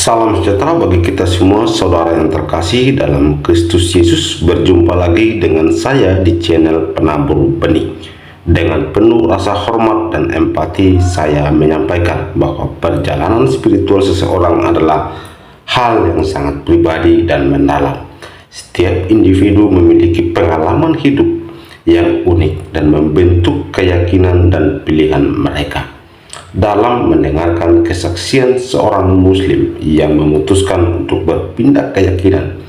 Salam sejahtera bagi kita semua, saudara yang terkasih dalam Kristus Yesus. Berjumpa lagi dengan saya di channel Penabur Benih. Dengan penuh rasa hormat dan empati, saya menyampaikan bahwa perjalanan spiritual seseorang adalah hal yang sangat pribadi dan mendalam. Setiap individu memiliki pengalaman hidup yang unik dan membentuk keyakinan dan pilihan mereka. Dalam mendengarkan kesaksian seorang muslim yang memutuskan untuk berpindah keyakinan,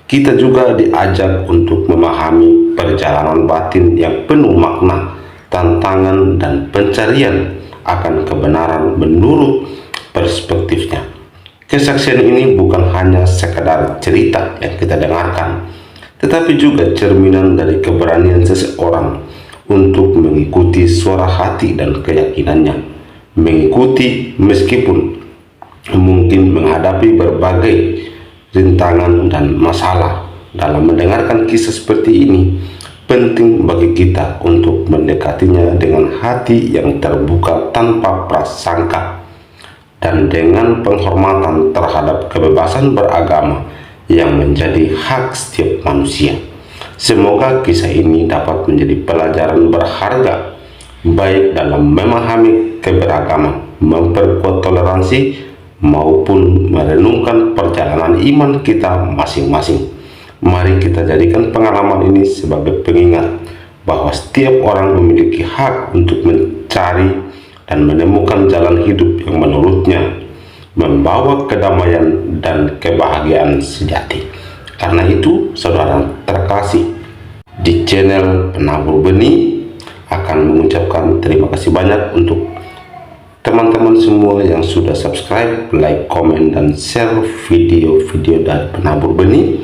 kita juga diajak untuk memahami perjalanan batin yang penuh makna, tantangan, dan pencarian akan kebenaran menurut perspektifnya. Kesaksian ini bukan hanya sekadar cerita yang kita dengarkan, tetapi juga cerminan dari keberanian seseorang untuk mengikuti suara hati dan keyakinannya. Mengikuti meskipun mungkin menghadapi berbagai rintangan dan masalah. Dalam mendengarkan kisah seperti ini, penting bagi kita untuk mendekatinya dengan hati yang terbuka tanpa prasangka dan dengan penghormatan terhadap kebebasan beragama yang menjadi hak setiap manusia. Semoga kisah ini dapat menjadi pelajaran berharga, baik dalam memahami keberagaman, memperkuat toleransi, maupun merenungkan perjalanan iman kita masing-masing. Mari kita jadikan pengalaman ini sebagai pengingat bahwa setiap orang memiliki hak untuk mencari dan menemukan jalan hidup yang menurutnya membawa kedamaian dan kebahagiaan sejati. Karena itu, saudara terkasih, di channel Penabur Benih akan mengucapkan terima kasih banyak untuk teman-teman semua yang sudah subscribe, like, komen, dan share video-video dari Penabur Benih,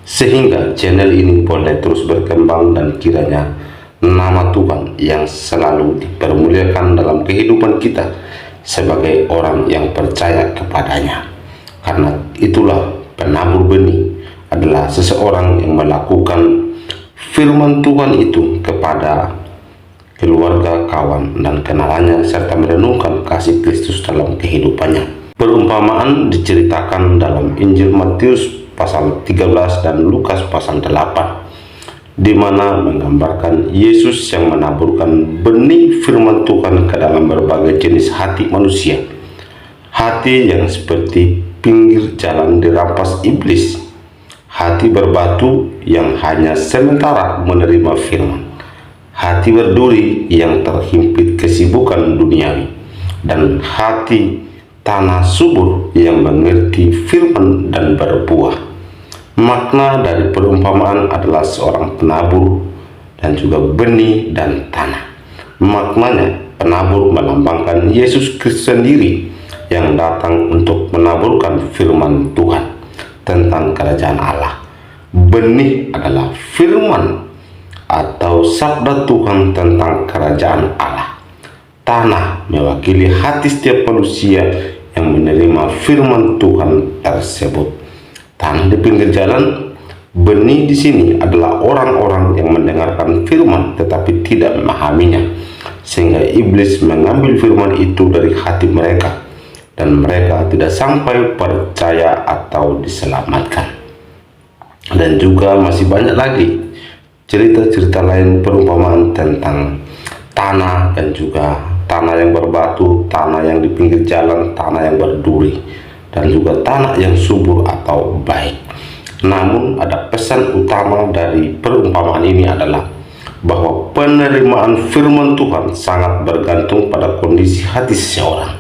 sehingga channel ini boleh terus berkembang dan kiranya nama Tuhan yang selalu dipermuliakan dalam kehidupan kita sebagai orang yang percaya kepadanya. Karena itulah Penabur Benih adalah seseorang yang melakukan firman Tuhan itu kepada keluarga, kawan, dan kenalannya, serta merenungkan kasih Kristus dalam kehidupannya. Perumpamaan diceritakan dalam Injil Matius pasal 13 dan Lukas pasal 8, di mana menggambarkan Yesus yang menaburkan benih firman Tuhan ke dalam berbagai jenis hati manusia. Hati yang seperti pinggir jalan dirampas iblis, hati berbatu yang hanya sementara menerima firman, hati berduri yang terhimpit kesibukan duniawi, dan hati tanah subur yang mengerti firman dan berbuah. Makna dari perumpamaan adalah seorang penabur dan juga benih dan tanah. Maknanya, penabur melambangkan Yesus Kristus sendiri yang datang untuk menaburkan firman Tuhan tentang kerajaan Allah. Benih adalah firman atau sabda Tuhan tentang kerajaan Allah. Tanah mewakili hati setiap manusia yang menerima firman Tuhan tersebut. Tanah di pinggir jalan, benih di sini adalah orang-orang yang mendengarkan firman tetapi tidak memahaminya, sehingga iblis mengambil firman itu dari hati mereka dan mereka tidak sampai percaya atau diselamatkan. Dan juga masih banyak lagi cerita-cerita lain perumpamaan tentang tanah dan juga tanah yang berbatu, tanah yang di pinggir jalan, tanah yang berduri, dan juga tanah yang subur atau baik. Namun ada pesan utama dari perumpamaan ini adalah bahwa penerimaan firman Tuhan sangat bergantung pada kondisi hati seseorang,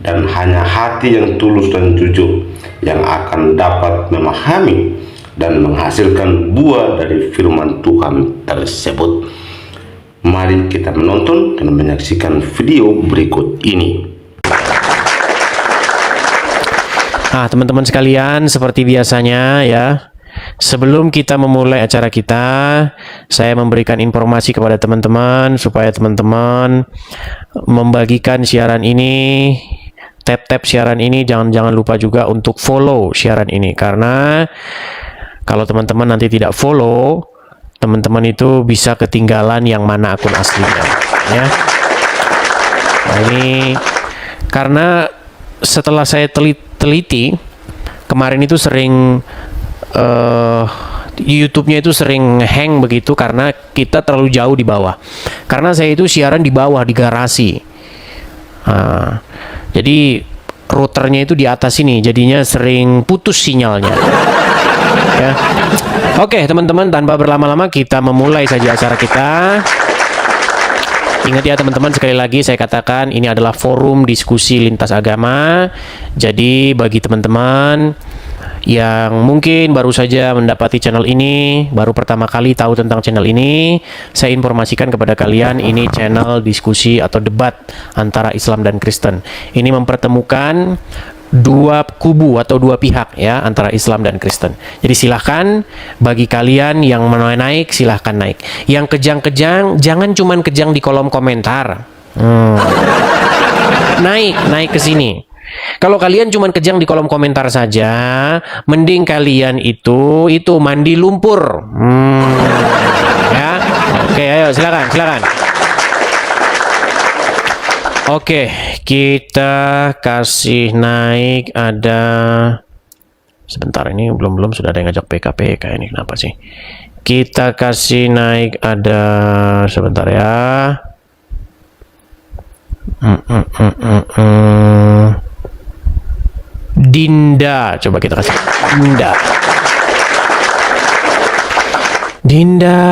dan hanya hati yang tulus dan jujur yang akan dapat memahami dan menghasilkan buah dari firman Tuhan tersebut. Mari kita menonton dan menyaksikan video berikut ini. Nah, teman-teman sekalian, seperti biasanya ya, sebelum kita memulai acara kita, saya memberikan informasi kepada teman-teman supaya teman-teman membagikan siaran ini, tap-tap siaran ini, jangan lupa juga untuk follow siaran ini, karena kalau teman-teman nanti tidak follow, teman-teman itu bisa ketinggalan yang mana akun aslinya, ya. Nah, ini karena setelah saya teliti, kemarin itu sering YouTube-nya itu sering hang begitu karena kita terlalu jauh di bawah. Karena saya itu siaran di bawah di garasi. Jadi routernya itu di atas ini, jadinya sering putus sinyalnya. Ya. Oke, teman-teman, tanpa berlama-lama kita memulai saja acara kita. Ingat ya teman-teman, sekali lagi saya katakan ini adalah forum diskusi lintas agama. Jadi bagi teman-teman yang mungkin baru saja mendapati channel ini, baru pertama kali tahu tentang channel ini, saya informasikan kepada kalian ini channel diskusi atau debat antara Islam dan Kristen. Ini mempertemukan dua kubu atau dua pihak ya, antara Islam dan Kristen. Jadi silahkan bagi kalian yang mau naik, silahkan naik. Yang kejang-kejang, jangan cuman kejang di kolom komentar. Naik ke sini. Kalau kalian cuma kejang di kolom komentar saja, mending kalian itu mandi lumpur. Ya. Oke, ayo silakan. Oke, kita kasih naik ada sebentar, ini belum sudah ada yang ngajak PKP kayak ini, kenapa sih? Kita kasih naik ada sebentar ya. Dinda, coba kita kasih Dinda,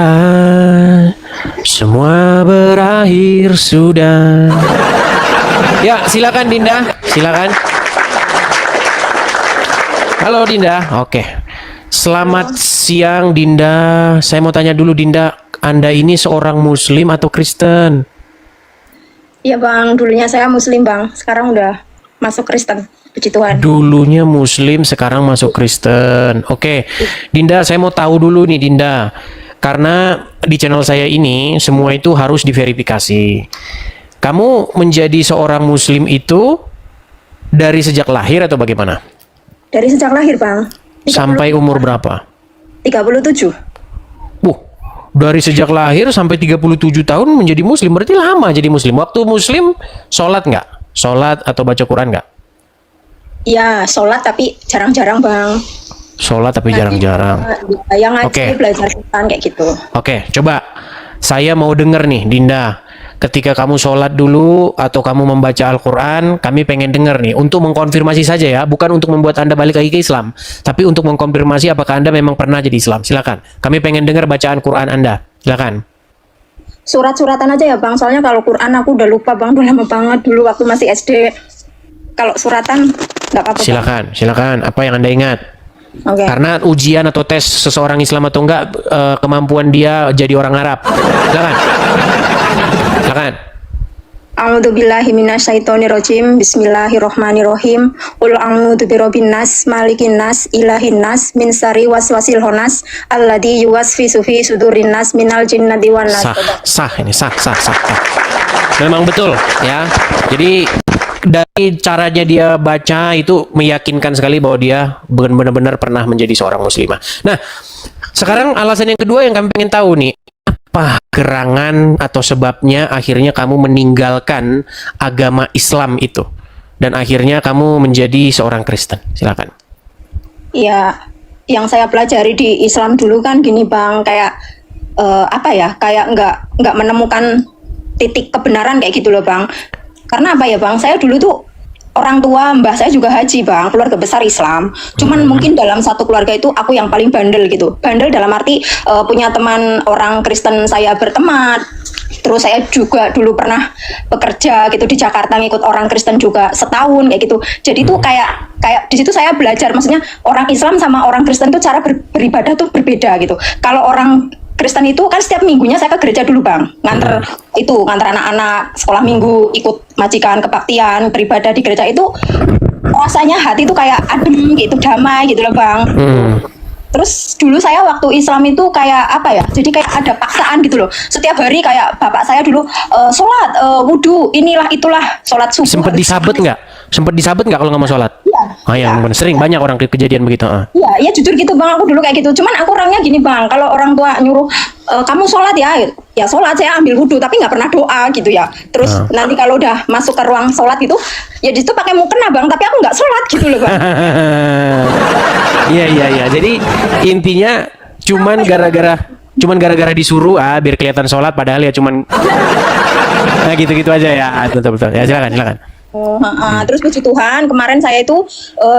semua berakhir sudah. Ya, silakan Dinda, silakan. Halo Dinda, oke. Selamat siang Dinda. Saya mau tanya dulu Dinda, Anda ini seorang Muslim atau Kristen? Iya Bang, dulunya saya Muslim Bang, sekarang udah masuk Kristen. Puji Tuhan. Dulunya Muslim, sekarang masuk Kristen. Oke, Dinda, saya mau tahu dulu nih Dinda, karena di channel saya ini semua itu harus diverifikasi. Kamu menjadi seorang Muslim itu dari sejak lahir atau bagaimana? Dari sejak lahir Bang. Sampai umur berapa? 37. Dari sejak lahir sampai 37 tahun menjadi Muslim, berarti lama jadi Muslim. Waktu Muslim, sholat nggak? Sholat atau baca Quran nggak? Iya, sholat tapi jarang-jarang Bang. Sholat tapi jarang-jarang. Yang ngaji, belajar Quran kayak gitu. Oke, coba saya mau denger nih Dinda, ketika kamu sholat dulu atau kamu membaca Al-Quran, kami pengen denger nih, untuk mengkonfirmasi saja ya, bukan untuk membuat Anda balik lagi ke Islam, tapi untuk mengkonfirmasi apakah Anda memang pernah jadi Islam. Silakan, kami pengen denger bacaan Quran Anda. Silakan. Surat-suratan aja ya Bang, soalnya kalau Quran aku udah lupa Bang, udah lama banget dulu waktu masih SD. Kalau suratan nggak apa-apa. Silakan. Apa yang Anda ingat? Okay. Karena ujian atau tes seseorang Islam atau enggak, kemampuan dia jadi orang Arab. Silakan. A'udzubillahi minasyaitonirrajim. Bismillahirrahmanirrahim. Qul a'udzu birabbin nas, malikin nas, ilahin nas, min syarri waswasil khannas, alladzi yuwaswisu fi sudurin nas minal jinnati wan nas. Sah. Memang betul ya. Jadi dari caranya dia baca itu meyakinkan sekali bahwa dia benar-benar pernah menjadi seorang muslimah. Nah, sekarang alasan yang kedua yang kami pengen tahu nih, apa gerangan atau sebabnya akhirnya kamu meninggalkan agama Islam itu dan akhirnya kamu menjadi seorang Kristen? Silakan. Ya, yang saya pelajari di Islam dulu kan gini Bang, kayak kayak nggak menemukan titik kebenaran kayak gitu loh Bang. Karena apa ya Bang, saya dulu tuh orang tua mbah saya juga haji Bang, keluarga besar Islam. Cuman mungkin dalam satu keluarga itu aku yang paling bandel gitu. Bandel dalam arti punya teman orang Kristen saya berteman. Terus saya juga dulu pernah bekerja gitu di Jakarta, ngikut orang Kristen juga setahun kayak gitu. Jadi tuh kayak di situ saya belajar, maksudnya orang Islam sama orang Kristen tuh cara beribadah tuh berbeda gitu. Kalau orang Kristen itu kan setiap minggunya saya ke gereja dulu Bang, nganter anak-anak sekolah minggu, ikut majikan, kebaktian, beribadah di gereja itu rasanya hati itu kayak adem gitu, damai gitu loh Bang. Terus dulu saya waktu Islam itu kayak apa ya, jadi kayak ada paksaan gitu loh. Setiap hari kayak bapak saya dulu sholat, wudhu, inilah itulah, sholat subuh. Sempat disabet nggak kalau nggak mau sholat? Iya. Sering banyak orang kejadian begitu. Iya jujur gitu Bang, aku dulu kayak gitu. Cuman aku orangnya gini Bang, kalau orang tua nyuruh kamu sholat ya ya sholat, saya ambil wudhu tapi nggak pernah doa gitu ya. Terus nanti kalau udah masuk ke ruang sholat itu, ya di situ pakai mukena bang, tapi aku nggak sholat gitu loh bang. Iya. Jadi intinya cuman gara-gara disuruh biar kelihatan sholat, padahal ya cuman gitu-gitu aja ya. Betul. Ya silakan. Terus puji Tuhan, kemarin saya itu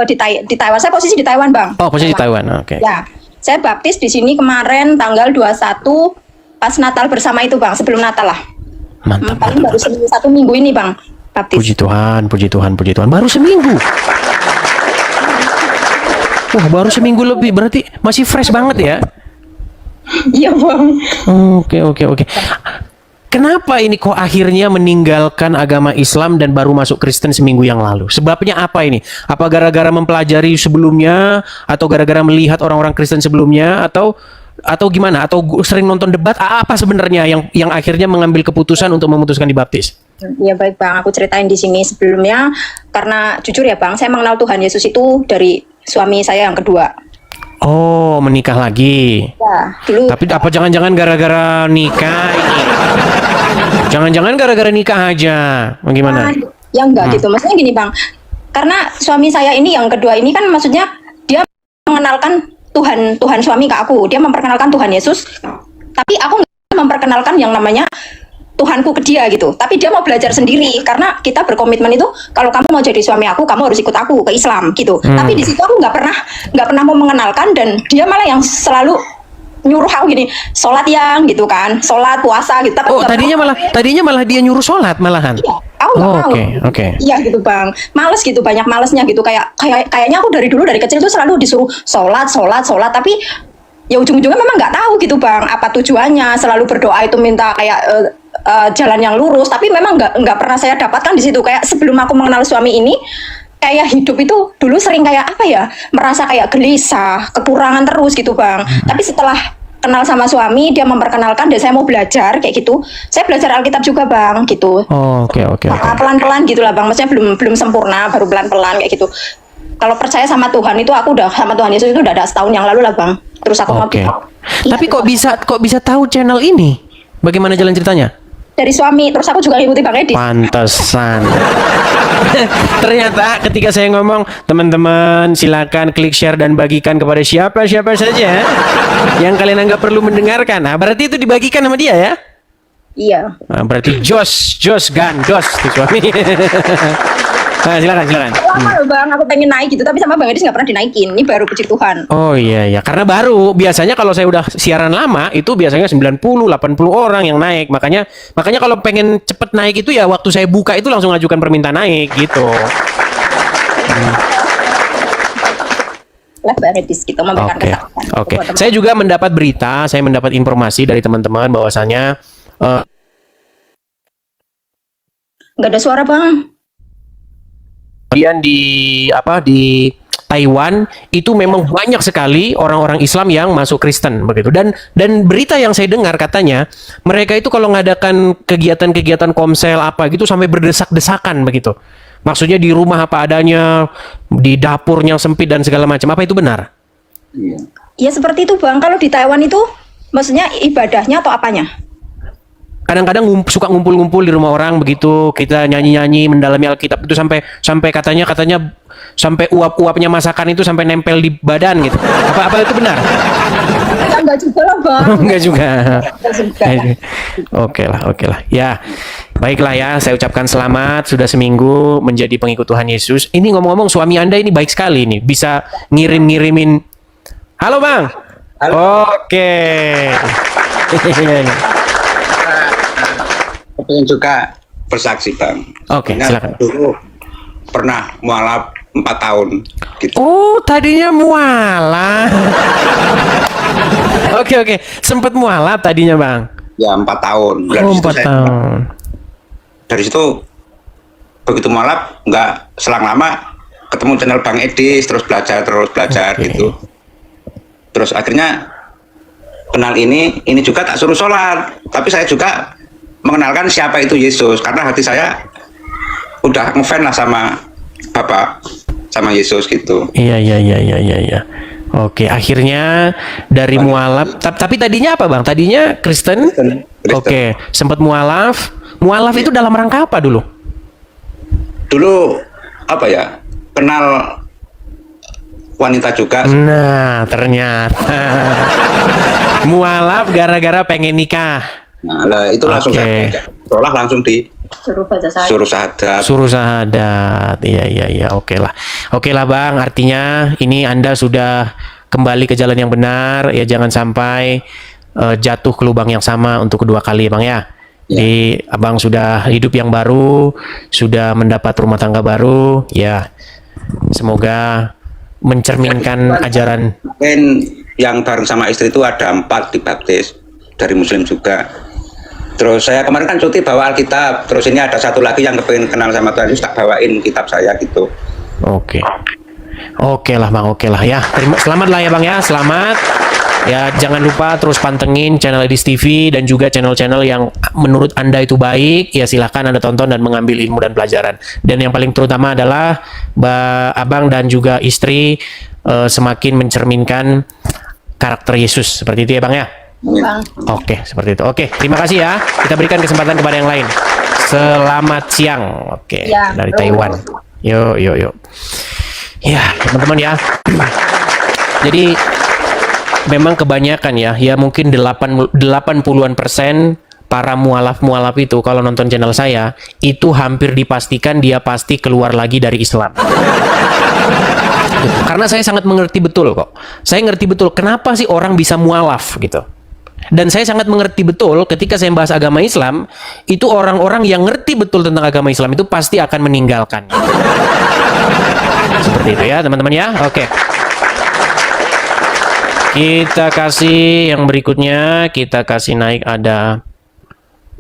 di Taiwan. Saya posisi di Taiwan bang. Oh, posisi Taiwan. Oke. Ya, saya baptis di sini kemarin tanggal 21 pas Natal bersama itu bang, sebelum Natal lah. Mantap. Paling baru satu minggu ini bang baptis. Puji Tuhan. Baru seminggu. Wah, baru seminggu lebih, berarti masih fresh banget ya. Iya bang. Oke. Kenapa ini kok akhirnya meninggalkan agama Islam dan baru masuk Kristen seminggu yang lalu? Sebabnya apa ini? Apa gara-gara mempelajari sebelumnya, atau gara-gara melihat orang-orang Kristen sebelumnya, atau gimana? Atau sering nonton debat? Apa sebenarnya yang akhirnya mengambil keputusan untuk memutuskan dibaptis? Ya baik bang, aku ceritain di sini sebelumnya, karena jujur ya bang, saya mengenal Tuhan Yesus itu dari suami saya yang kedua. Oh, menikah lagi. Ya, dulu. Tapi apa jangan-jangan gara-gara nikah ini? Jangan-jangan gara-gara nikah aja? Bagaimana? Ya enggak gitu, maksudnya gini bang, karena suami saya ini yang kedua ini kan maksudnya dia mengenalkan Tuhan suami ke aku, dia memperkenalkan Tuhan Yesus, tapi aku nggak memperkenalkan yang namanya Tuhanku ke dia gitu. Tapi dia mau belajar sendiri, karena kita berkomitmen itu kalau kamu mau jadi suami aku, kamu harus ikut aku ke Islam gitu. Tapi di situ aku nggak pernah mau mengenalkan, dan dia malah yang selalu nyuruh aku gini, sholat yang gitu kan, sholat puasa gitu. Tapi tadinya malah dia nyuruh sholat malahan. Iya, aku nggak mau. Oke. Iya gitu bang, males gitu, banyak malesnya gitu. Kayaknya aku dari kecil tuh selalu disuruh sholat, tapi ya ujung-ujungnya memang nggak tahu gitu bang, apa tujuannya. Selalu berdoa itu minta kayak jalan yang lurus, tapi memang nggak pernah saya dapatkan di situ. Kayak sebelum aku mengenal suami ini, kayak hidup itu dulu sering kayak apa ya, merasa kayak gelisah, kekurangan terus gitu bang. Tapi setelah kenal sama suami, dia memperkenalkan dan saya mau belajar kayak gitu. Saya belajar Alkitab juga bang gitu. Oke. Pelan-pelan gitulah bang, maksudnya belum sempurna, baru pelan-pelan kayak gitu. Kalau percaya sama Tuhan itu, aku udah sama Tuhan Yesus itu udah ada setahun yang lalu lah bang. Terus aku mau. Tapi kok bisa tahu channel ini? Bagaimana jalan ceritanya? Dari suami, terus aku juga ngikuti Bang Edi. Pantesan. Ternyata ketika saya ngomong, teman-teman silakan klik share dan bagikan kepada siapa saja yang kalian anggap perlu mendengarkan. Nah, berarti itu dibagikan sama dia ya? Iya. Nah, berarti Jos itu suami. Nah, silakan. Lama loh bang, aku pengen naik gitu, tapi sama Bang Edi nggak pernah dinaikin. Ini baru puji Tuhan. Oh iya, karena baru. Biasanya kalau saya udah siaran lama, itu biasanya 90, 80 orang yang naik. Makanya kalau pengen cepet naik itu ya waktu saya buka itu langsung ajukan permintaan naik gitu. Lah Bang Edi gitu memberikan kesaksian. Oke. Saya juga mendapat berita, saya mendapat informasi dari teman-teman bahwasanya nggak ada suara bang. Kemudian di Taiwan itu memang banyak sekali orang-orang Islam yang masuk Kristen begitu, dan berita yang saya dengar katanya mereka itu kalau mengadakan kegiatan-kegiatan komsel apa gitu sampai berdesak-desakan begitu. Maksudnya di rumah apa adanya, di dapur yang sempit dan segala macam. Apa itu benar? Ya seperti itu bang. Kalau di Taiwan itu maksudnya ibadahnya atau apanya? Kadang-kadang suka ngumpul-ngumpul di rumah orang begitu, kita nyanyi-nyanyi mendalami Alkitab itu sampai katanya sampai uap-uapnya masakan itu sampai nempel di badan gitu. Apa itu benar? Ya, enggak juga lah bang. Enggak juga. Oke lah. Ya, baiklah ya. Saya ucapkan selamat sudah seminggu menjadi pengikut Tuhan Yesus. Ini ngomong-ngomong suami Anda ini baik sekali nih, bisa ngirimin. Halo bang. Halo. Oke. Pengen juga bersaksi bang. Oke, silakan. Dulu pernah mualaf 4 tahun. Gitu. Oh, tadinya mualaf. Oke. Sempat mualaf tadinya bang. Ya 4 tahun. Oh, 4 tahun. Dari situ begitu mualaf nggak selang lama ketemu channel Bang Edi, terus belajar gitu. Terus akhirnya kenal ini juga tak suruh sholat, tapi saya juga mengenalkan siapa itu Yesus, karena hati saya udah ngefans lah sama Bapak, sama Yesus gitu. Iya. Oke, akhirnya dari mualaf. Tapi tadinya apa bang? Tadinya Kristen. Kristen. Oke, sempat mualaf. Mualaf itu dalam rangka apa dulu? Dulu apa ya? Kenal wanita juga. Nah, ternyata mualaf gara-gara pengen nikah. Nah, lah itu langsung Oke. seolah langsung Suruh baca saya. suruh syahadat. Suruh syahadat. Iya. Oke lah bang. Artinya ini Anda sudah kembali ke jalan yang benar. Ya jangan sampai jatuh ke lubang yang sama untuk kedua kali bang ya. Jadi abang sudah hidup yang baru, sudah mendapat rumah tangga baru. Ya semoga mencerminkan ajaran. Mungkin yang bareng sama istri itu ada 4 dibaptis dari Muslim juga. Terus saya kemarin kan cuti bawa Alkitab. Terus ini ada satu lagi yang kepengen kenal sama Tuhan Yesus, tak bawain kitab saya gitu. Oke lah bang, oke lah ya. Selamat lah ya bang ya, selamat. Ya jangan lupa terus pantengin channel Edis TV dan juga channel-channel yang menurut Anda itu baik. Ya silahkan Anda tonton dan mengambil ilmu dan pelajaran. Dan yang paling terutama adalah abang dan juga istri semakin mencerminkan karakter Yesus. Seperti itu ya bang ya. Bang. Oke, seperti itu. Oke, terima kasih ya. Kita berikan kesempatan kepada yang lain. Selamat siang. Oke, Ya, dari halo. Taiwan. Yuk. Ya, teman-teman ya. Jadi memang kebanyakan ya mungkin 80-an% para mualaf itu kalau nonton channel saya itu hampir dipastikan dia pasti keluar lagi dari Islam. Karena saya sangat mengerti betul kok. Saya ngerti betul kenapa sih orang bisa mualaf gitu. Dan saya sangat mengerti betul ketika saya membahas agama Islam, itu orang-orang yang ngerti betul tentang agama Islam itu pasti akan meninggalkan. Seperti itu ya teman-teman ya. Oke. Kita kasih yang berikutnya, kita kasih naik ada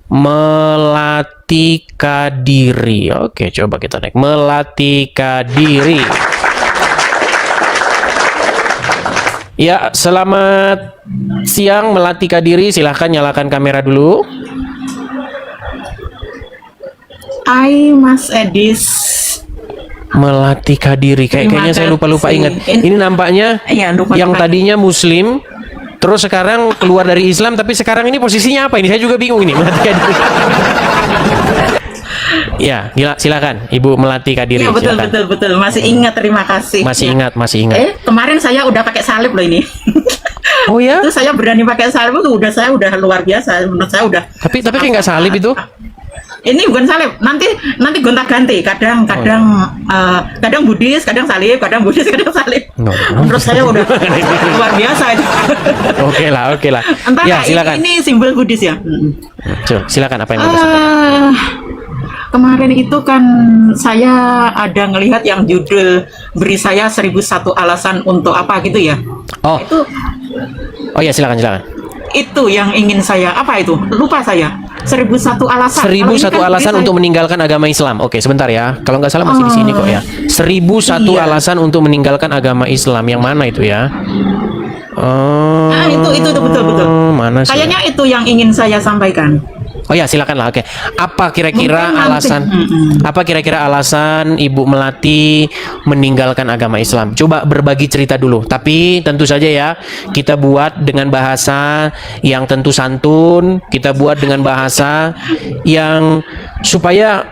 Melati Kadiri. Oke, coba kita naik Melati Kadiri. Ya, selamat siang Melati Kadiri. Silahkan nyalakan kamera dulu. Hai Mas Edis. Melati Kadiri. Kayaknya saya lupa-lupa kasih. ingat. Ini nampaknya Iya, lupa yang lupa. tadinya Muslim, terus sekarang keluar dari Islam, tapi sekarang ini posisinya apa ini? Saya juga bingung ini. Melati Kadiri. Ya, gila, silakan Ibu Melati Kadiri. Iya betul, silakan. betul. Masih ingat, terima kasih. Masih Ya. ingat. Kemarin saya udah pakai salib loh ini. Oh ya? Itu saya berani pakai salib itu saya udah luar biasa. Menurut saya udah. Tapi kayak nggak salib itu? Ini bukan salib. Nanti gonta-ganti. Kadang Buddhis, kadang salib, kadang Buddhis, kadang salib. No. Menurut saya udah luar biasa itu. Oke lah. Entah Ya, silakan. ini simbol Buddhis ya. Coba, silakan apa yang mau disebut? Kemarin itu kan saya ada ngelihat yang judul beri saya 1001 alasan untuk apa gitu ya. Oh ya, silakan. Itu yang ingin saya apa itu? Lupa saya. 1001 alasan. 1001 Kalau ini kan alasan beri untuk meninggalkan agama Islam. Oke, sebentar ya. Kalau nggak salah masih di sini kok ya. 1001 Iya. alasan untuk meninggalkan agama Islam. Yang mana itu ya? itu betul. Mana sih? Kayaknya itu yang ingin saya sampaikan. Oh ya, silakanlah. Oke. Apa kira-kira Mungkin nanti. alasan? Apa kira-kira alasan Ibu Melati meninggalkan agama Islam? Coba berbagi cerita dulu. Tapi tentu saja ya, kita buat dengan bahasa yang tentu santun, kita buat dengan bahasa yang supaya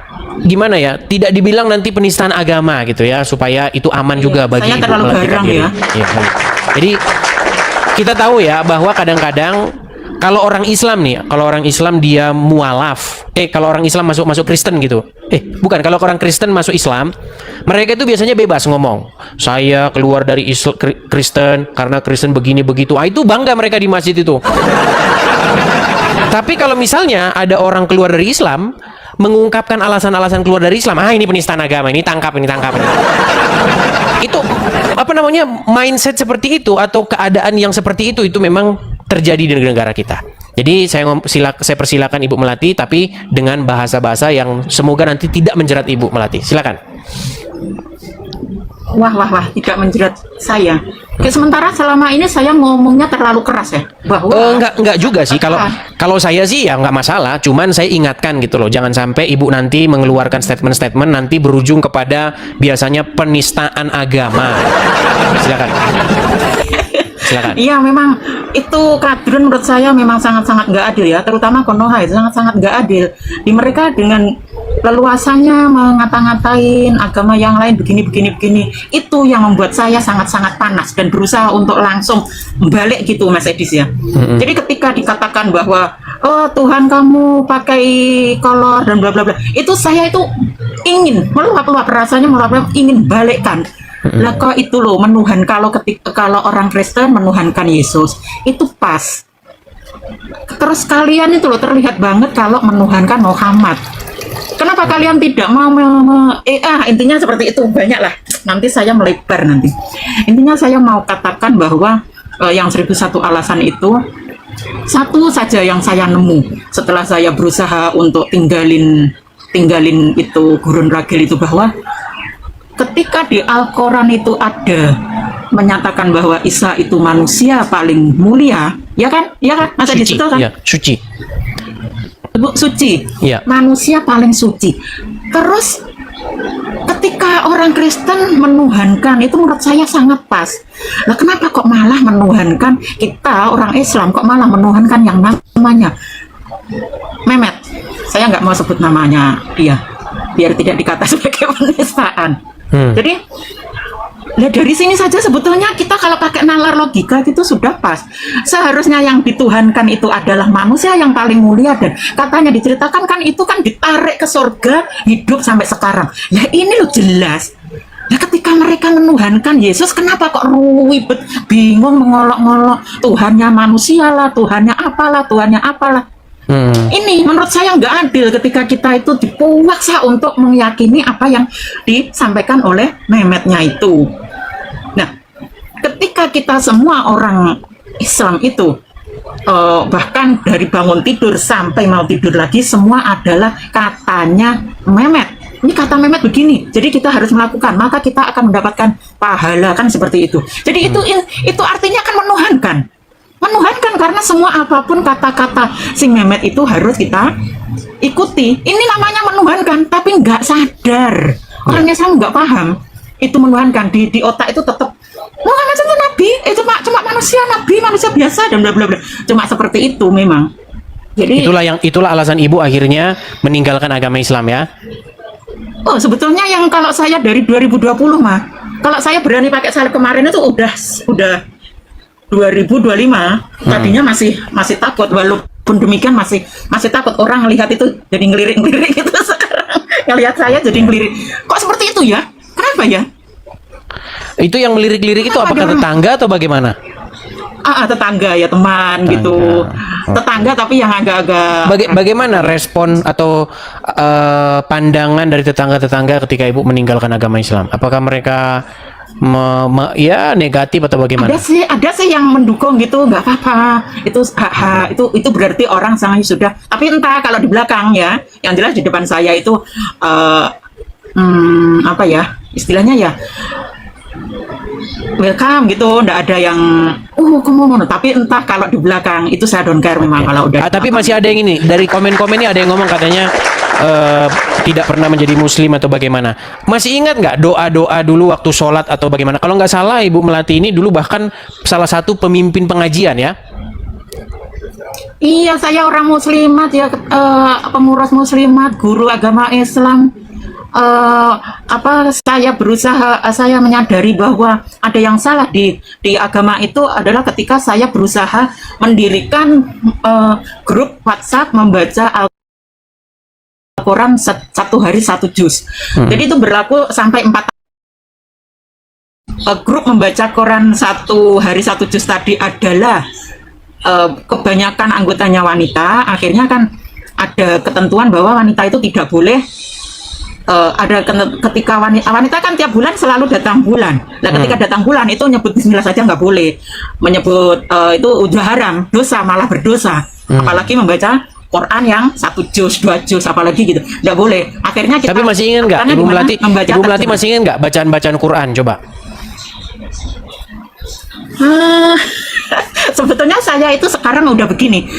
gimana ya? Tidak dibilang nanti penistaan agama gitu ya, supaya itu aman juga bagi Saya Ibu terlalu Melati garang Kadiri. ya. Iya. Jadi kita tahu ya bahwa kadang-kadang kalau orang Islam nih, kalau orang Islam dia mualaf, kalau orang Islam masuk Kristen gitu, bukan, kalau orang Kristen masuk Islam, mereka itu biasanya bebas ngomong, saya keluar dari Kristen karena Kristen begini begitu, itu bangga mereka di masjid itu. Tapi kalau misalnya ada orang keluar dari Islam, mengungkapkan alasan-alasan keluar dari Islam, ini penistaan agama, ini tangkap. Itu apa namanya, mindset seperti itu atau keadaan yang seperti itu memang terjadi di negara kita. Jadi saya persilakan Ibu Melati, tapi dengan bahasa-bahasa yang semoga nanti tidak menjerat Ibu Melati. Silakan. Wah, tidak menjerat saya. Sementara selama ini saya ngomongnya terlalu keras ya, bahwa Enggak juga sih. Kalau saya sih ya nggak masalah. Cuman saya ingatkan gitu loh, jangan sampai Ibu nanti mengeluarkan statement-statement nanti berujung kepada biasanya penistaan agama. Silakan. silakan. Iya, memang itu kadrun menurut saya memang sangat-sangat nggak adil ya, terutama Konoha itu sangat-sangat nggak adil. Di mereka dengan leluasannya mengata-ngatain agama yang lain begini. Itu yang membuat saya sangat-sangat panas dan berusaha untuk langsung balik gitu, Mas Edis ya. Jadi ketika dikatakan bahwa oh Tuhan kamu pakai kolor dan bla bla bla, itu saya itu ingin meluap-luap, rasanya meluap-luap, ingin balikkan. Lah kok itu loh menuhan, kalau orang Kristen menuhankan Yesus itu pas. Terus kalian itu loh terlihat banget kalau menuhankan Muhammad. Kenapa kalian tidak mau intinya seperti itu, banyak lah. Nanti saya melebar nanti. Intinya saya mau katakan bahwa yang 1001 alasan itu satu saja yang saya nemu setelah saya berusaha untuk tinggalin itu gurun ragil itu, bahwa ketika di Al-Quran itu ada menyatakan bahwa Isa itu manusia paling mulia, ya kan? Ya kan? Masa di situ kan? Ya, suci. Suci. Ya. Manusia paling suci. Terus ketika orang Kristen menuhankan itu menurut saya sangat pas. Lah kenapa kok malah menuhankan, kita orang Islam kok malah menuhankan yang namanya Mehmet? Saya nggak mau sebut namanya dia, biar tidak dikata sebagai penistaan. Jadi dari sini saja sebetulnya kita kalau pakai nalar logika gitu sudah pas. Seharusnya yang dituhankan itu adalah manusia yang paling mulia, dan katanya diceritakan kan itu kan ditarik ke surga hidup sampai sekarang. Ya ini loh jelas. Nah ketika mereka menuhankan Yesus, kenapa kok ribet, bingung, mengolok-ngolok Tuhannya manusia lah, Tuhannya apalah. Ini menurut saya nggak adil ketika kita itu dipaksa untuk meyakini apa yang disampaikan oleh Mehmetnya itu. Nah, ketika kita semua orang Islam itu bahkan dari bangun tidur sampai mau tidur lagi semua adalah katanya Mehmet. Ini kata Mehmet begini, jadi kita harus melakukan, maka kita akan mendapatkan pahala, kan seperti itu. Jadi itu artinya kan menuhankan karena semua apapun kata-kata si Mehmet itu harus kita ikuti. Ini namanya menuhankan, tapi nggak sadar. Orang Islam nggak paham itu menuhankan, di otak itu tetap Muhammad itu nabi, itu cuma manusia biasa dan bla bla bla. Cuma seperti itu memang. Jadi itulah alasan ibu akhirnya meninggalkan agama Islam ya. Oh, sebetulnya yang kalau saya dari 2020 mah, kalau saya berani pakai salib kemarin itu udah 2025, tadinya masih takut, walaupun demikian masih takut orang lihat itu jadi ngelirik gitu. Sekarang ngelihat saya jadi ngelirik, kok seperti itu ya, kenapa ya? Itu yang melirik-lirik itu apakah tetangga atau bagaimana? Tetangga ya, teman gitu, tetangga tapi yang agak-agak bagaimana respon atau pandangan dari tetangga-tetangga ketika ibu meninggalkan agama Islam? Apakah mereka ya negatif atau bagaimana? Ada sih yang mendukung gitu, nggak apa-apa, itu berarti orang sangat sudah. Tapi entah kalau di belakang ya, yang jelas di depan saya itu apa ya istilahnya ya, welcome gitu, nggak ada yang kamu. Tapi entah kalau di belakang itu saya don't care memang kalau udah. Tapi masih ada yang ini dari komen-komen ini, ada yang ngomong katanya tidak pernah menjadi muslim atau bagaimana. Masih ingat nggak doa-doa dulu waktu sholat atau bagaimana? Kalau nggak salah Ibu Melati ini dulu bahkan salah satu pemimpin pengajian ya. Iya, saya orang muslimat ya, pengurus muslimat, guru agama Islam. Saya berusaha, saya menyadari bahwa ada yang salah di agama itu adalah ketika saya berusaha mendirikan grup WhatsApp membaca Al-Quran satu hari satu juz. Jadi itu berlaku sampai 4 grup membaca Quran satu hari satu juz tadi adalah kebanyakan anggotanya wanita. Akhirnya kan ada ketentuan bahwa wanita itu tidak boleh ketika wanita kan tiap bulan selalu datang bulan. Nah ketika datang bulan itu nyebut bismillah saja nggak boleh, menyebut itu udah haram, dosa, malah berdosa. Apalagi membaca Quran yang 1 juz, 2 juz, apalagi gitu, nggak boleh. Akhirnya kita. Tapi masih ingat nggak Ibu Melati masih ingat nggak bacaan Quran? Coba. Sebetulnya saya itu sekarang udah begini,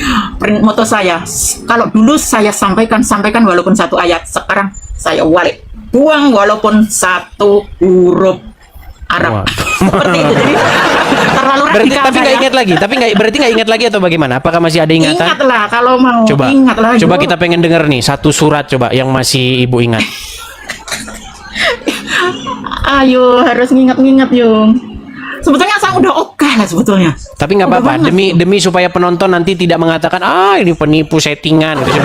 moto saya, kalau dulu saya sampaikan walaupun 1 ayat, sekarang saya buang walaupun 1 huruf. Arab. Wah. Seperti itu. Jadi terlalu Berarti radikal tapi nggak saya. ingat lagi. Tapi berarti nggak ingat lagi atau bagaimana? Apakah masih ada ingatan? Ingatlah kalau mau. Coba. Ingatlah. Coba Yuk. kita pengen denger nih satu surat coba yang masih Ibu ingat. Ayo, harus ngingat-ngingat, Yung. Sebetulnya saya udah oke lah sebetulnya. Tapi nggak Udah apa-apa, banget. demi supaya penonton nanti tidak mengatakan ini penipu settingan gitu.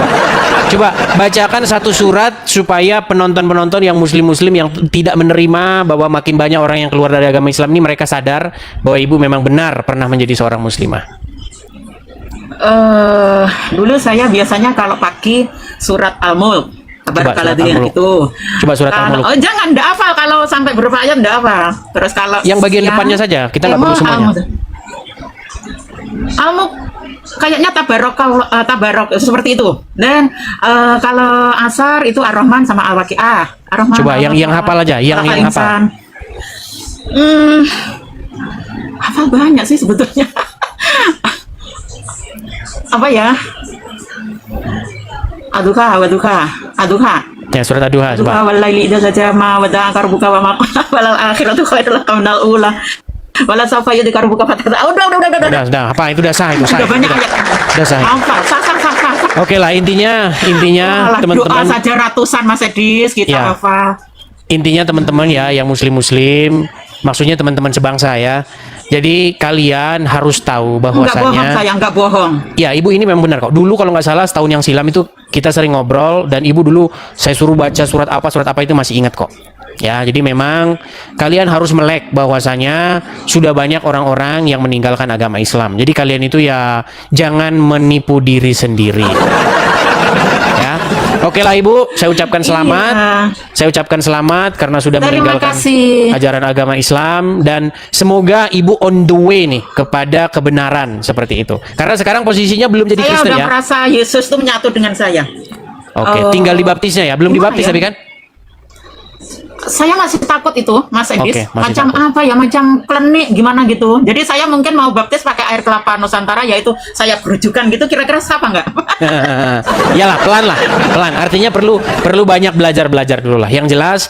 Coba bacakan satu surat supaya penonton-penonton yang muslim-muslim yang tidak menerima bahwa makin banyak orang yang keluar dari agama Islam ini mereka sadar bahwa Ibu memang benar pernah menjadi seorang muslimah. Dulu saya biasanya kalau pagi surat Al-Mulk. Coba Kabar surat dia Al-Mulk. itu. Coba surat Kalau- Al-Mulk. Oh, jangan, ndak hafal kalau sampai berapa ayat ndak hafal. Terus kalau Yang bagian siang- depannya saja, kita nggak perlu semuanya. Al-Mulk kayaknya tabarok seperti itu. Dan kalau asar itu Ar-Rahman sama Al-Waqiah. Ar-Rahman. Coba yang hafal aja, yang hafal. Insan. Hafal banyak sih sebetulnya. Apa ya? Aduha. Ya surat Ad-Duha coba. Wal laili idza sajama wa da'a karbuka wa maqala walal akhiratu khairul laka minal ula. Wala sawfa yudhkaruka fatata. Sudah, apa itu udah sah itu sah. Sudah banyak ayat. Udah sah. Hafal. Sah. Oke lah intinya Doa teman-teman saja ratusan Mas Edis kita Ya. hafal. intinya teman-teman ya yang muslim-muslim maksudnya teman-teman sebangsa ya. Jadi kalian harus tahu Enggak bohong bahwasanya saya, enggak bohong. ya Ibu ini memang benar kok. Dulu kalau nggak salah setahun yang silam itu kita sering ngobrol dan Ibu dulu saya suruh baca surat apa itu masih ingat kok. Ya, jadi memang kalian harus melek bahwasanya sudah banyak orang-orang yang meninggalkan agama Islam. Jadi kalian itu ya jangan menipu diri sendiri. Ya. Oke lah Ibu, saya ucapkan selamat. Iya. Saya ucapkan selamat karena sudah Terima meninggalkan kasih. ajaran agama Islam dan semoga Ibu on the way nih kepada kebenaran seperti itu. Karena sekarang posisinya belum jadi Saya Kristen udah ya. merasa Yesus itu menyatu dengan saya. Oke, tinggal dibaptisnya ya. Belum gimana dibaptis ya? tapi kan? Saya masih takut itu, Mas Edis. Oke, masih Macam takut. apa ya, macam klenik gimana gitu. Jadi saya mungkin mau baptis pakai air kelapa Nusantara, yaitu saya berujukan gitu. Kira-kira siapa nggak? Yalah, pelan. Artinya perlu banyak belajar dulu lah. Yang jelas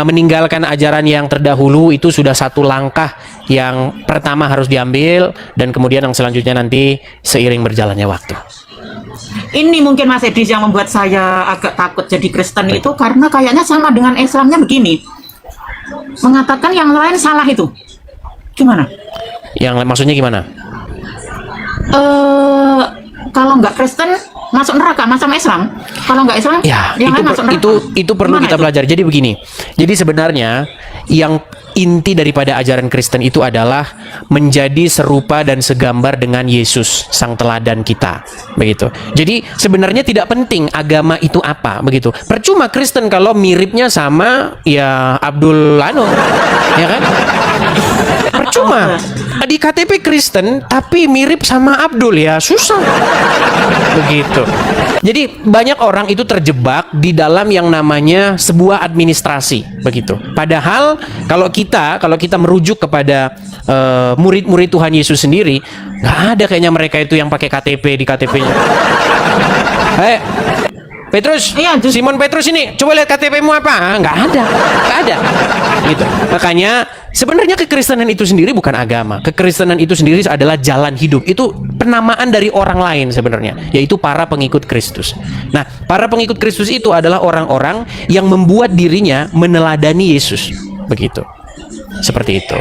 meninggalkan ajaran yang terdahulu itu sudah satu langkah yang pertama harus diambil dan kemudian yang selanjutnya nanti seiring berjalannya waktu. Ini mungkin Mas Edis yang membuat saya agak takut jadi Kristen itu karena kayaknya sama dengan Islamnya begini. Mengatakan yang lain salah itu. Gimana? Yang maksudnya gimana? Kalau nggak Kristen masuk neraka macam Islam. Kalau nggak Islam, Ya, yang lain masuk neraka. itu perlu Gimana kita itu? pelajari. Jadi begini. Jadi sebenarnya yang inti daripada ajaran Kristen itu adalah menjadi serupa dan segambar dengan Yesus, sang teladan kita. Begitu. Jadi sebenarnya tidak penting agama itu apa, begitu. Percuma Kristen kalau miripnya sama ya Abdul Lano. Ya kan? Percuma. Di KTP Kristen tapi mirip sama Abdul ya susah. Begitu. Jadi banyak orang itu terjebak di dalam yang namanya sebuah administrasi, begitu. Padahal kalau kita merujuk kepada murid-murid Tuhan Yesus sendiri, nggak ada kayaknya mereka itu yang pakai KTP di KTP-nya. Petrus, Iya, Simon Petrus ini, coba lihat KTP-mu apa? Nggak ada, gitu. Makanya sebenarnya kekristenan itu sendiri bukan agama. Kekristenan itu sendiri adalah jalan hidup. Itu penamaan dari orang lain sebenarnya, yaitu para pengikut Kristus. Nah, para pengikut Kristus itu adalah orang-orang yang membuat dirinya meneladani Yesus, begitu. Seperti itu.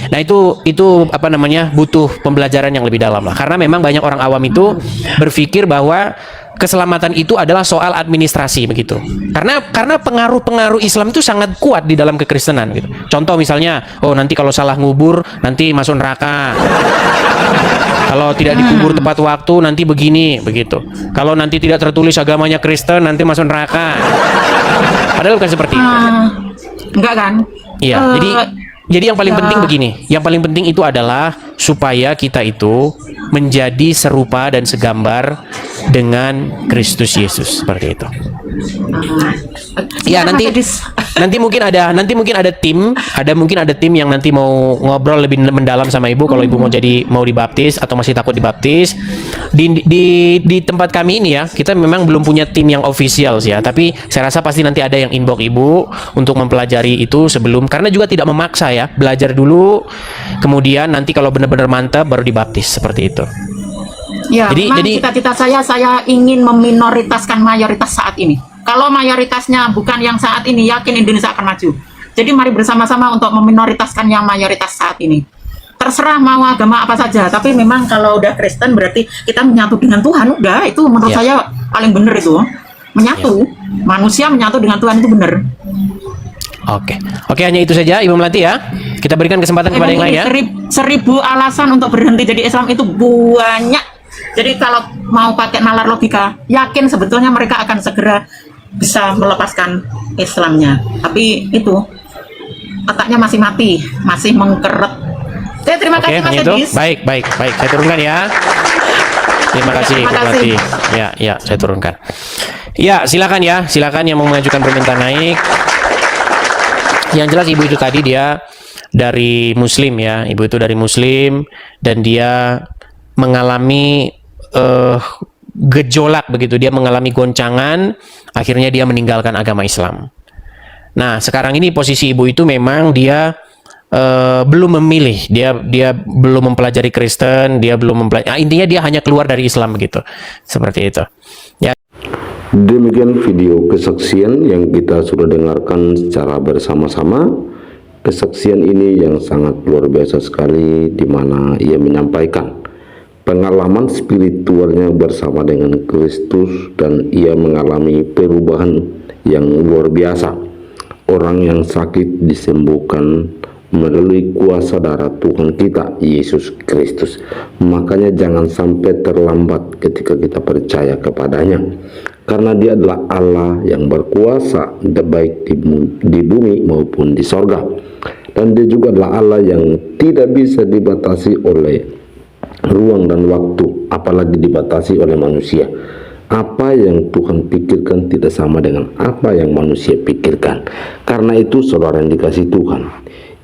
Nah, itu apa namanya? Butuh pembelajaran yang lebih dalam lah. Karena memang banyak orang awam itu berpikir bahwa keselamatan itu adalah soal administrasi begitu. Karena pengaruh-pengaruh Islam itu sangat kuat di dalam kekristenan gitu. Contoh misalnya, nanti kalau salah ngubur nanti masuk neraka. Kalau tidak dikubur tepat waktu nanti begini, begitu. Kalau nanti tidak tertulis agamanya Kristen nanti masuk neraka. Padahal bukan seperti itu. Enggak kan? Iya, jadi yang paling ya. penting begini, yang paling penting itu adalah supaya kita itu menjadi serupa dan segambar dengan Kristus Yesus seperti itu. Ya, nanti mungkin ada tim yang nanti mau ngobrol lebih mendalam sama ibu kalau ibu mau dibaptis atau masih takut dibaptis. Di tempat kami ini ya, kita memang belum punya tim yang official sih ya, tapi saya rasa pasti nanti ada yang inbox ibu untuk mempelajari itu sebelum, karena juga tidak memaksa ya, belajar dulu, kemudian nanti kalau benar-benar mantap baru dibaptis seperti itu. Ya, Jadi- memang jadi- cita-cita saya ingin meminoritaskan mayoritas saat ini. Kalau mayoritasnya bukan yang saat ini, yakin Indonesia akan maju. Jadi mari bersama-sama untuk meminoritaskan yang mayoritas saat ini. Terserah mau agama apa saja, tapi memang kalau udah Kristen berarti kita menyatu dengan Tuhan. Udah, itu menurut Ya. saya paling benar itu. Menyatu, manusia menyatu dengan Tuhan itu benar. Oke, hanya itu saja Ibu Melati ya. Kita berikan kesempatan kepada yang lain ya. Seribu alasan untuk berhenti jadi Islam itu banyak. Jadi kalau mau pakai nalar logika, yakin sebetulnya mereka akan segera bisa melepaskan Islamnya. Tapi itu otaknya masih mati, masih mengkeret. Oke, terima Oke, kasih Mas hanya itu. Edis. Baik. Saya turunkan ya. Terima kasih, terima Ibu kasih. Melati. Ya, saya turunkan. Ya, silakan yang mau mengajukan permintaan naik. Yang jelas ibu itu tadi dia dari Muslim ya, ibu itu dari Muslim dan dia mengalami gejolak begitu, dia mengalami goncangan, akhirnya dia meninggalkan agama Islam. Nah, sekarang ini posisi ibu itu memang dia belum memilih, dia belum mempelajari Kristen, dia belum mempelajari, intinya dia hanya keluar dari Islam begitu, seperti itu. Ya. Demikian video kesaksian yang kita sudah dengarkan secara bersama-sama. Kesaksian ini yang sangat luar biasa sekali, di mana ia menyampaikan pengalaman spiritualnya bersama dengan Kristus dan ia mengalami perubahan yang luar biasa. Orang yang sakit disembuhkan melalui kuasa darah Tuhan kita Yesus Kristus. Makanya jangan sampai terlambat ketika kita percaya kepadanya, karena dia adalah Allah yang berkuasa baik di bumi maupun di sorga, dan dia juga adalah Allah yang tidak bisa dibatasi oleh ruang dan waktu, apalagi dibatasi oleh manusia. Apa yang Tuhan pikirkan tidak sama dengan apa yang manusia pikirkan. Karena itu saudara yang dikasih Tuhan,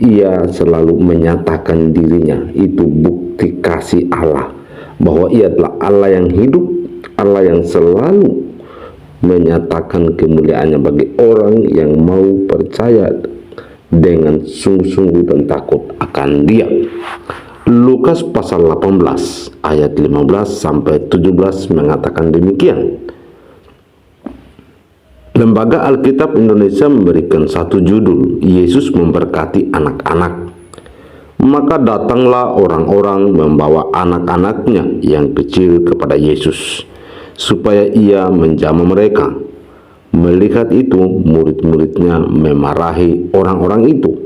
ia selalu menyatakan dirinya. Itu bukti kasih Allah, bahwa ia adalah Allah yang hidup, Allah yang selalu menyatakan kemuliaannya bagi orang yang mau percaya dengan sungguh-sungguh dan takut akan dia. Lukas pasal 18 ayat 15 sampai 17 mengatakan demikian. Lembaga Alkitab Indonesia memberikan satu judul, Yesus memberkati anak-anak. Maka datanglah orang-orang membawa anak-anaknya yang kecil kepada Yesus, supaya ia menjamah mereka. Melihat itu, murid-muridnya memarahi orang-orang itu.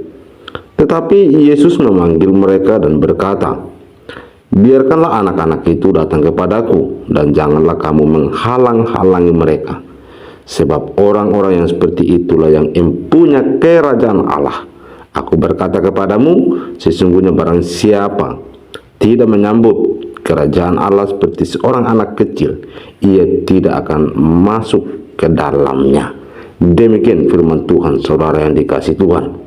Tetapi Yesus memanggil mereka dan berkata, biarkanlah anak-anak itu datang kepadaku, dan janganlah kamu menghalang-halangi mereka. Sebab orang-orang yang seperti itulah yang empunya kerajaan Allah. Aku berkata kepadamu, sesungguhnya barang siapa tidak menyambut kerajaan Allah seperti seorang anak kecil, ia tidak akan masuk ke dalamnya. Demikian firman Tuhan, saudara yang dikasih Tuhan.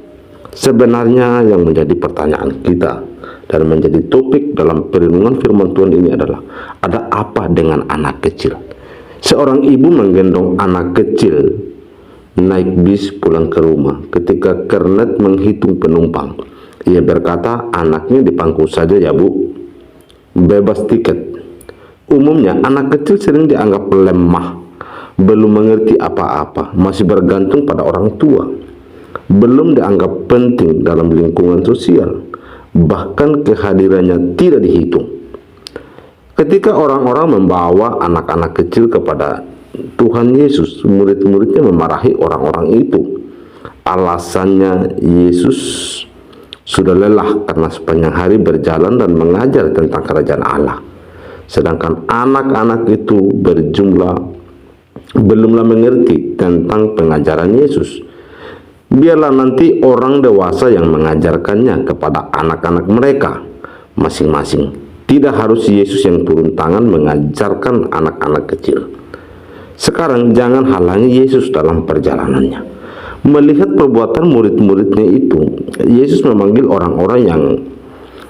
Sebenarnya yang menjadi pertanyaan kita dan menjadi topik dalam perenungan firman Tuhan ini adalah, ada apa dengan anak kecil? Seorang ibu menggendong anak kecil naik bis pulang ke rumah. Ketika kernet menghitung penumpang, ia berkata, anaknya di pangku saja ya bu, bebas tiket. Umumnya anak kecil sering dianggap lemah, belum mengerti apa-apa, masih bergantung pada orang tua, belum dianggap penting dalam lingkungan sosial, bahkan kehadirannya tidak dihitung. Ketika orang-orang membawa anak-anak kecil kepada Tuhan Yesus, murid-muridnya memarahi orang-orang itu. Alasannya, Yesus sudah lelah karena sepanjang hari berjalan dan mengajar tentang kerajaan Allah. Sedangkan anak-anak itu berjumlah belumlah mengerti tentang pengajaran Yesus. Biarlah nanti orang dewasa yang mengajarkannya kepada anak-anak mereka masing-masing. Tidak harus Yesus yang turun tangan mengajarkan anak-anak kecil. Sekarang jangan halangi Yesus dalam perjalanannya. Melihat perbuatan murid-muridnya itu, Yesus memanggil orang-orang yang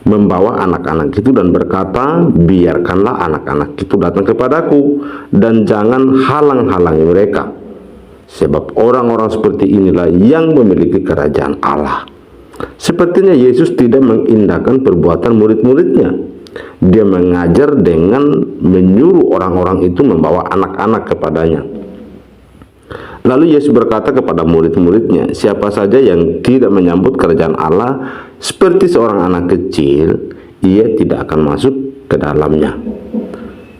membawa anak-anak itu dan berkata, biarkanlah anak-anak itu datang kepadaku dan jangan halang-halangi mereka, sebab orang-orang seperti inilah yang memiliki kerajaan Allah. Sepertinya Yesus tidak mengindahkan perbuatan murid-muridnya. Dia mengajar dengan menyuruh orang-orang itu membawa anak-anak kepadanya. Lalu Yesus berkata kepada murid-muridnya, siapa saja yang tidak menyambut kerajaan Allah seperti seorang anak kecil, ia tidak akan masuk ke dalamnya.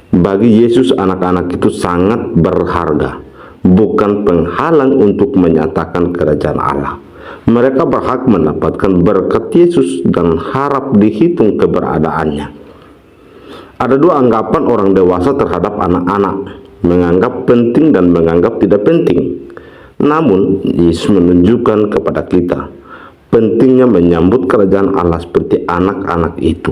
Bagi Yesus, anak-anak itu sangat berharga, bukan penghalang untuk menyatakan kerajaan Allah. Mereka berhak mendapatkan berkat Yesus dan harap dihitung keberadaannya. Ada dua anggapan orang dewasa terhadap anak-anak, menganggap penting dan menganggap tidak penting. Namun Yesus menunjukkan kepada kita pentingnya menyambut kerajaan Allah seperti anak-anak itu.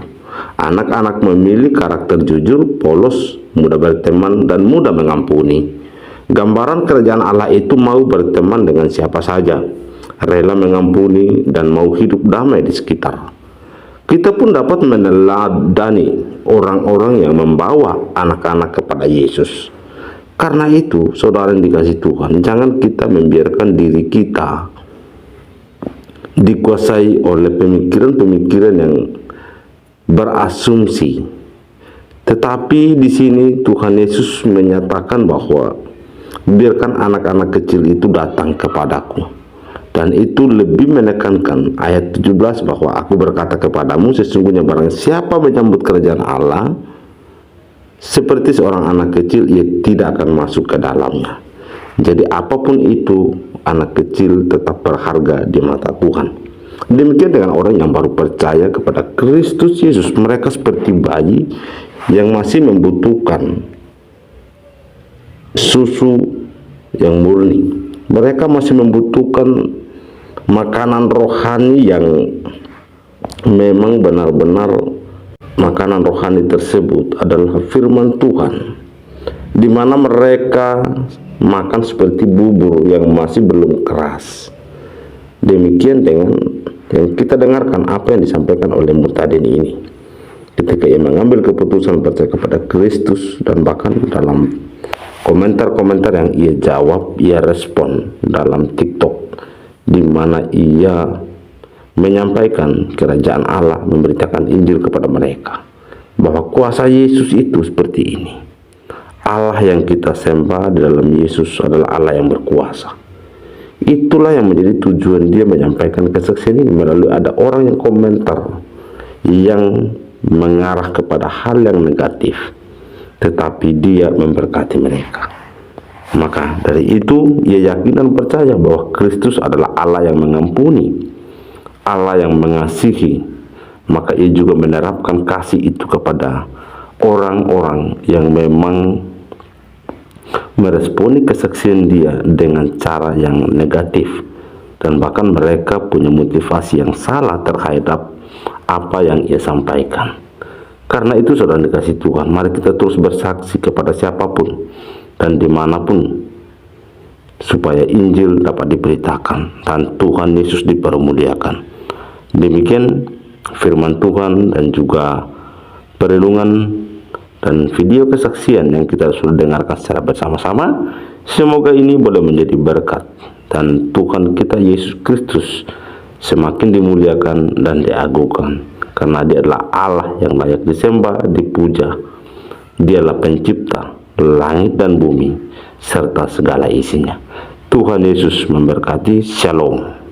Anak-anak memilih karakter jujur, polos, mudah berteman, dan mudah mengampuni. Gambaran kerajaan Allah itu mau berteman dengan siapa saja, rela mengampuni, dan mau hidup damai di sekitar. Kita pun dapat meneladani orang-orang yang membawa anak-anak kepada Yesus. Karena itu, saudara yang dikasih Tuhan, jangan kita membiarkan diri kita dikuasai oleh pemikiran-pemikiran yang berasumsi. Tetapi di sini Tuhan Yesus menyatakan bahwa biarkan anak-anak kecil itu datang kepadaku. Dan itu lebih menekankan ayat 17 bahwa aku berkata kepadamu, sesungguhnya barang siapa menyambut kerajaan Allah seperti seorang anak kecil, ia tidak akan masuk ke dalamnya. Jadi apapun itu, anak kecil tetap berharga di mata Tuhan. Demikian dengan orang yang baru percaya kepada Kristus Yesus. Mereka seperti bayi yang masih membutuhkan susu yang murni. Mereka masih membutuhkan makanan rohani yang memang benar-benar makanan rohani tersebut adalah firman Tuhan, di mana mereka makan seperti bubur yang masih belum keras. Demikian dengan yang kita dengarkan apa yang disampaikan oleh Murtadin ini ketika ia mengambil keputusan percaya kepada Kristus, dan bahkan dalam komentar-komentar yang ia jawab, ia respon dalam TikTok, di mana ia menyampaikan kerajaan Allah, memberitakan Injil kepada mereka, bahwa kuasa Yesus itu seperti ini. Allah yang kita sembah di dalam Yesus adalah Allah yang berkuasa. Itulah yang menjadi tujuan dia menyampaikan kesaksian ini, melalui ada orang yang komentar yang mengarah kepada hal yang negatif, tetapi dia memberkati mereka. Maka dari itu ia yakin dan percaya bahwa Kristus adalah Allah yang mengampuni, Allah yang mengasihi. Maka ia juga menerapkan kasih itu kepada orang-orang yang memang meresponi kesaksian dia dengan cara yang negatif, dan bahkan mereka punya motivasi yang salah terhadap apa yang ia sampaikan. Karena itu saudara dikasih Tuhan, mari kita terus bersaksi kepada siapapun dan dimanapun, supaya Injil dapat diberitakan dan Tuhan Yesus dipermuliakan. Demikian firman Tuhan dan juga perlindungan dan video kesaksian yang kita sudah dengarkan secara bersama-sama. Semoga ini boleh menjadi berkat dan Tuhan kita Yesus Kristus semakin dimuliakan dan diagungkan, karena Dia adalah Allah yang layak disembah, dipuja. Dialah pencipta langit dan bumi serta segala isinya. Tuhan Yesus memberkati. Shalom.